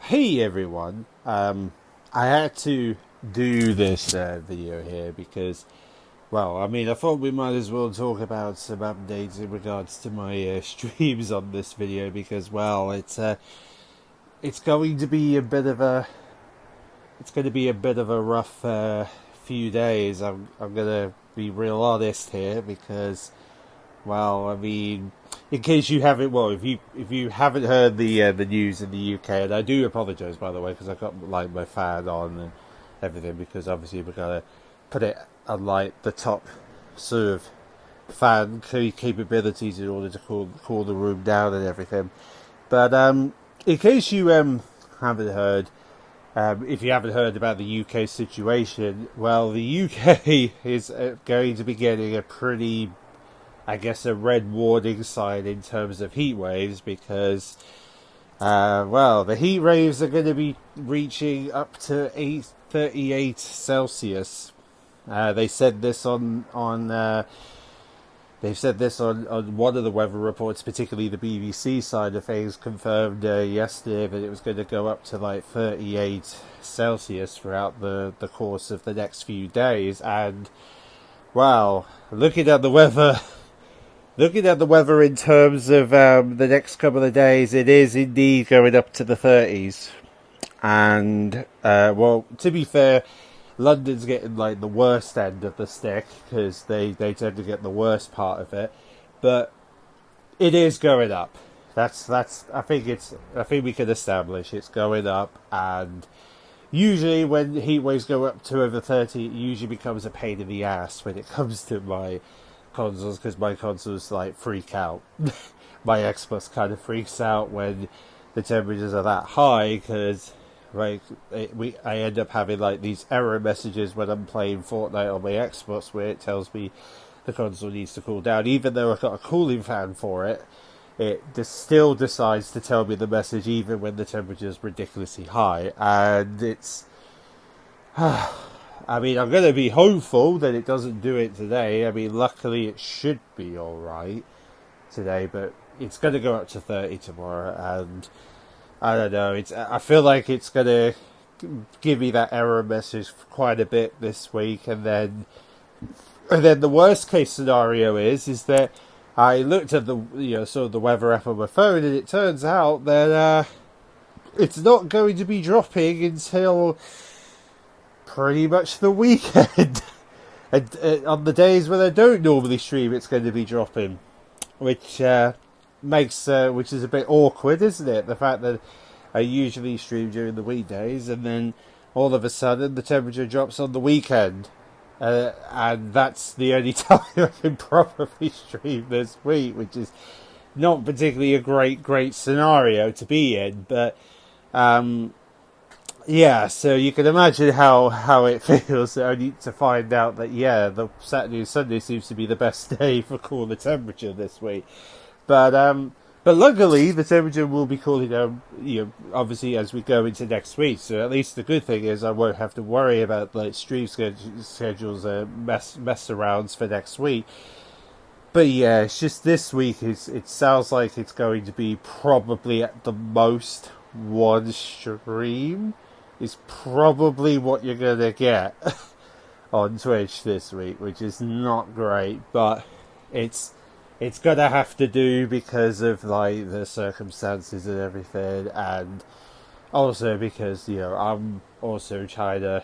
Hey everyone, I had to do this video here because, well, I thought we might as well talk about some updates in regards to my streams on this video because, well, it's going to be a bit of a, it's going to be a bit of a rough few days. I'm gonna be real honest here because, well, in case you haven't, well, if you haven't heard the news in the UK, and I do apologise by the way because I got like my fan on and everything because obviously we're gonna put it on like the top sort of fan capabilities in order to cool the room down and everything. But in case you haven't heard, if you haven't heard about the UK situation, well, the UK is going to be getting a pretty, I guess, a red warning sign in terms of heat waves because, well, the heat waves are going to be reaching up to 38 Celsius. They said this on they've said this on one of the weather reports, particularly the BBC side of things, confirmed yesterday that it was going to go up to like 38 Celsius throughout the course of the next few days. And, wow, looking at the weather. Looking at the weather in terms of the next couple of days, it is indeed going up to the 30s. And, well, to be fair, London's getting like the worst end of the stick because they tend to get the worst part of it. But it is going up. I think we can establish it's going up. And usually when heat waves go up to over 30, it usually becomes a pain in the ass when it comes to my consoles because my consoles like freak out. My Xbox kind of freaks out when the temperatures are that high because like I end up having like these error messages when I'm playing Fortnite on my Xbox where it tells me the console needs to cool down. Even though I've got a cooling fan for it, it still decides to tell me the message even when the temperature is ridiculously high, and it's. I'm going to be hopeful that it doesn't do it today. Luckily it should be alright today, but it's going to go up to 30 tomorrow, and I don't know, I feel like it's going to give me that error message for quite a bit this week, and then the worst case scenario is that I looked at sort of the weather app on my phone, and it turns out that it's not going to be dropping until pretty much the weekend. And on the days when I don't normally stream, it's going to be dropping, which which is a bit awkward, isn't it? The fact that I usually stream during the weekdays, and then all of a sudden the temperature drops on the weekend, and that's the only time I can properly stream this week, which is not particularly a great scenario to be in, but. Yeah, so you can imagine how it feels only to find out that, yeah, the Saturday and Sunday seems to be the best day for cooler temperature this week. But luckily the temperature will be cooling down, obviously as we go into next week. So at least the good thing is I won't have to worry about like stream schedules mess arounds for next week. But yeah, it's just this week it sounds like it's going to be probably at the most one stream is probably what you're going to get on Twitch this week, which is not great, but it's going to have to do because of like the circumstances and everything, and also because I'm also trying to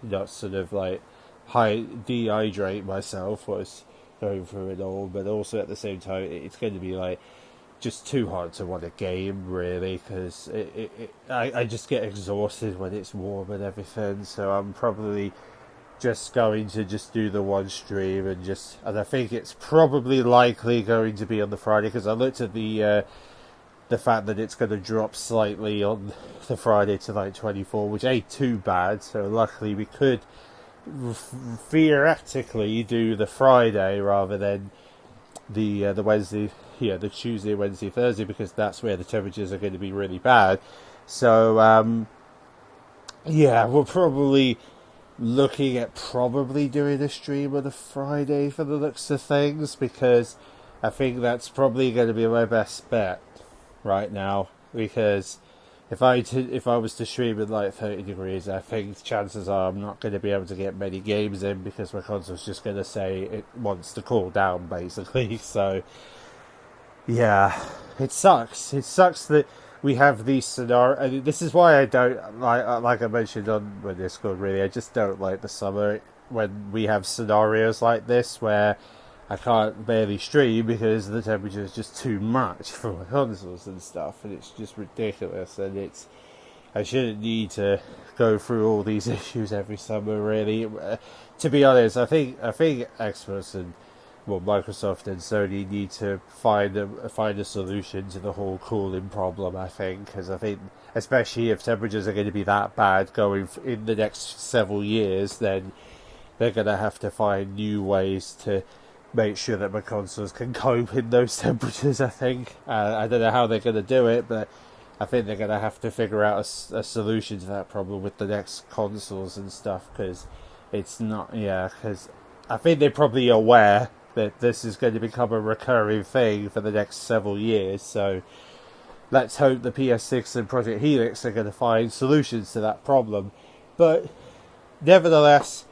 not sort of like dehydrate myself whilst going through it all, but also at the same time it's going to be like just too hard to want a game really because I just get exhausted when it's warm and everything, so I'm probably just going to just do the one stream and I think it's probably likely going to be on the Friday because I looked at the fact that it's going to drop slightly on the Friday to like 24, which ain't too bad, so luckily we could theoretically do the Friday rather than the Wednesday, the Tuesday, Wednesday, Thursday, because that's where the temperatures are going to be really bad. So we're probably looking at doing a stream on a Friday for the looks of things, because I think that's probably going to be my best bet right now, because if I was to stream with like 30 degrees, I think chances are I'm not going to be able to get many games in because my console's just going to say it wants to cool down, basically. So yeah, it sucks. It sucks that we have these scenarios. And this is why I don't like I mentioned on my Discord. Really, I just don't like the summer when we have scenarios like this where I can't barely stream because the temperature is just too much for my consoles and stuff, and it's just ridiculous. And I shouldn't need to go through all these issues every summer. Really, to be honest, I think Xbox and Microsoft and Sony need to find a solution to the whole cooling problem. I think, because I think, especially if temperatures are going to be that bad going in the next several years, then they're going to have to find new ways to make sure that my consoles can cope in those temperatures. I think I don't know how they're going to do it, but I think they're going to have to figure out a solution to that problem with the next consoles and stuff. Because it's not, yeah. Because I think they're probably aware that this is going to become a recurring thing for the next several years. So let's hope the PS6 and Project Helix are going to find solutions to that problem. But nevertheless,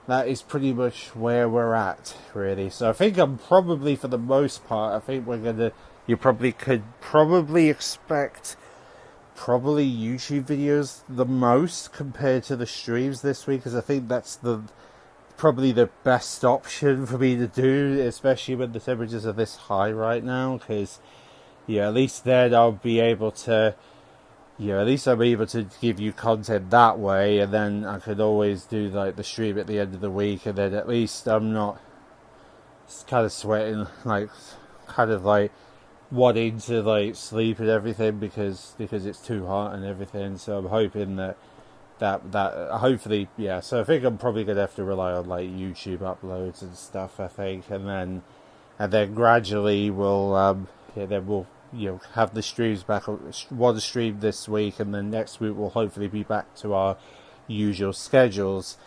that is pretty much where we're at, really. So I think I'm probably, for the most part, I think you could expect YouTube videos the most compared to the streams this week, because I think that's probably the best option for me to do, especially when the temperatures are this high right now, because at least then I'll be able to at least I'm able to give you content that way, and then I could always do like the stream at the end of the week, and then at least I'm not kind of sweating, like kind of like wanting to like sleep and everything because it's too hot and everything. So I'm hoping that hopefully, so I think I'm probably gonna have to rely on like YouTube uploads and stuff, I think, and then gradually we'll have the streams back. One stream this week, and then next week we'll hopefully be back to our usual schedules,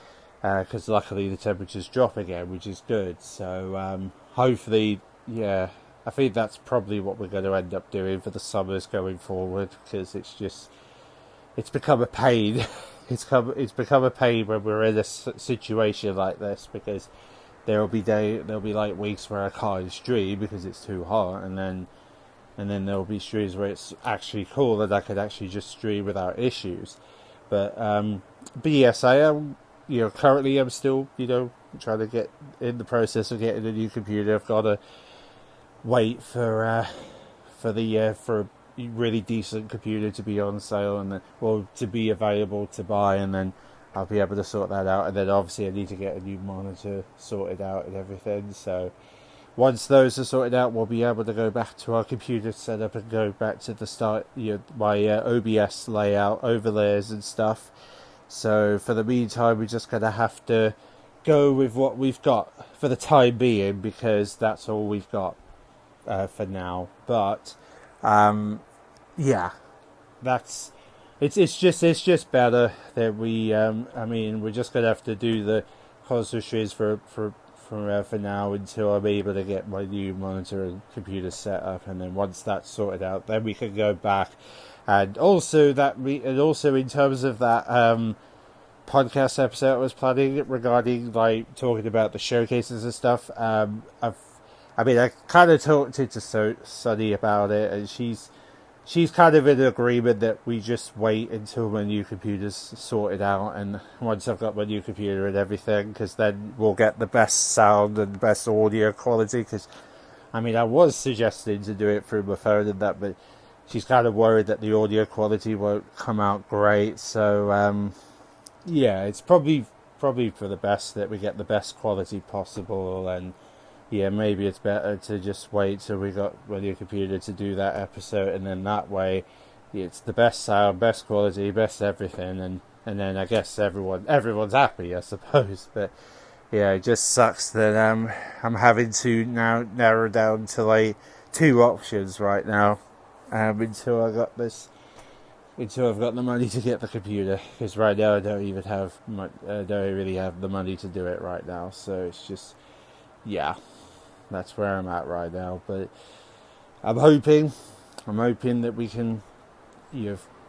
because luckily the temperatures drop again, which is good. So hopefully, I think that's probably what we're going to end up doing for the summers going forward, because it's become a pain. It's become a pain when we're in a situation like this, because there'll be like weeks where I can't stream because it's too hot, and then there'll be streams where it's actually cool and I could actually just stream without issues. But yes, I am, currently I'm still, trying to get in the process of getting a new computer. I've got to wait for a really decent computer to be on sale, and then, to be available to buy, and then I'll be able to sort that out. And then obviously I need to get a new monitor sorted out and everything. So once those are sorted out, we'll be able to go back to our computer setup and go back to the start, my OBS layout, overlays and stuff. So for the meantime, we're just going to have to go with what we've got for the time being, because that's all we've got for now. But it's just better that we. We're just going to have to do the console streams for now until I'm able to get my new monitor and computer set up, and then once that's sorted out, then we can go back. And also in terms of that podcast episode I was planning regarding like talking about the showcases and stuff, I kind of talked to Sunny about it, and she's kind of in agreement that we just wait until my new computer's sorted out, and once I've got my new computer and everything, because then we'll get the best sound and best audio quality. Because I was suggesting to do it through my phone and that, but she's kind of worried that the audio quality won't come out great. So it's probably for the best that we get the best quality possible, and maybe it's better to just wait till we got my new computer to do that episode, and then that way it's the best sound, best quality, best everything, and then I guess everyone's happy, I suppose. But it just sucks that I'm having to now narrow down to like two options right now, until I've got the money to get the computer, because right now I don't really have the money to do it right now. So it's just that's where I'm at right now. But I'm hoping that we can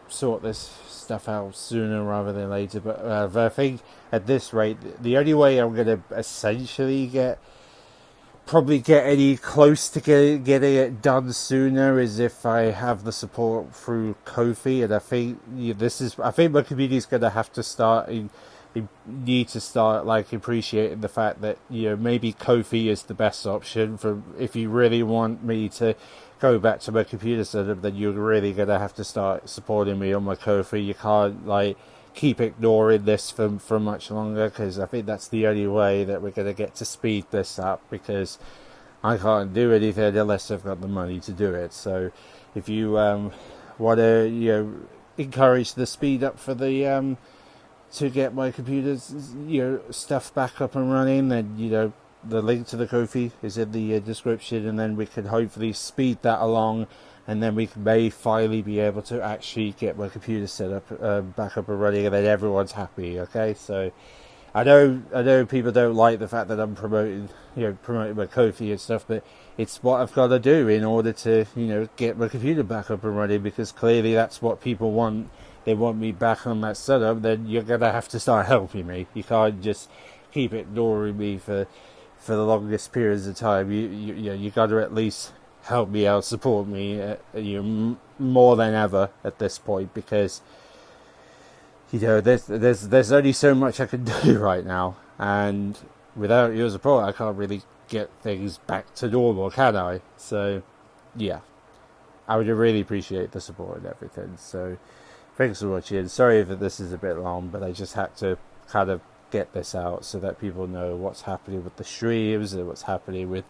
sort this stuff out sooner rather than later. But I think at this rate, the only way I'm going to essentially probably get any close to getting it done sooner is if I have the support through Ko-fi, and I think I think my community is going to have to start need to start like appreciating the fact that maybe Ko-fi is the best option for if you really want me to go back to my computer setup. Then you're really going to have to start supporting me on my Ko-fi. You can't like keep ignoring this for much longer, because I think that's the only way that we're going to get to speed this up, because I can't do anything unless I've got the money to do it. So if you want to encourage the speed up for the to get my computer's stuff back up and running, then the link to the Ko-fi is in the description, and then we can hopefully speed that along, and then we may finally be able to actually get my computer set up back up and running, and then everyone's happy. Okay, so I know people don't like the fact that I'm promoting my Ko-fi and stuff, but it's what I've got to do in order to get my computer back up and running, because clearly that's what people want. They want me back on that setup. Then you're gonna have to start helping me. You can't just keep ignoring me for the longest periods of time. You got to at least help me out, support me, more than ever at this point, because there's only so much I can do right now, and without your support, I can't really get things back to normal, can I? So, yeah, I would really appreciate the support and everything. So, thanks for watching. Sorry if this is a bit long, but I just had to kind of get this out so that people know what's happening with the streams and what's happening with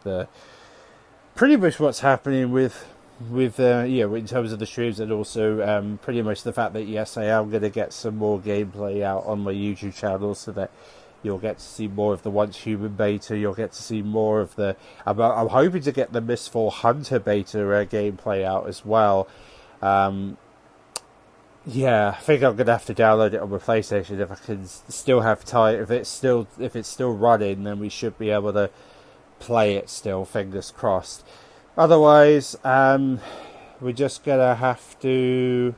pretty much what's happening with in terms of the streams, and also pretty much the fact that yes, I am going to get some more gameplay out on my YouTube channel, so that you'll get to see more of the Once Human beta. You'll get to see more of the I'm hoping to get the Mistfall Hunter beta gameplay out as well. Yeah, I think I'm gonna have to download it on my PlayStation if I can still have time. If it's still running, then we should be able to play it still. Fingers crossed. Otherwise, we're just gonna have to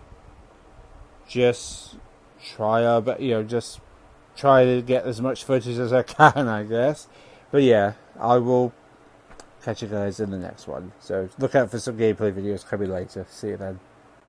just try our, just try to get as much footage as I can, I guess. But yeah, I will catch you guys in the next one. So look out for some gameplay videos coming later. See you then.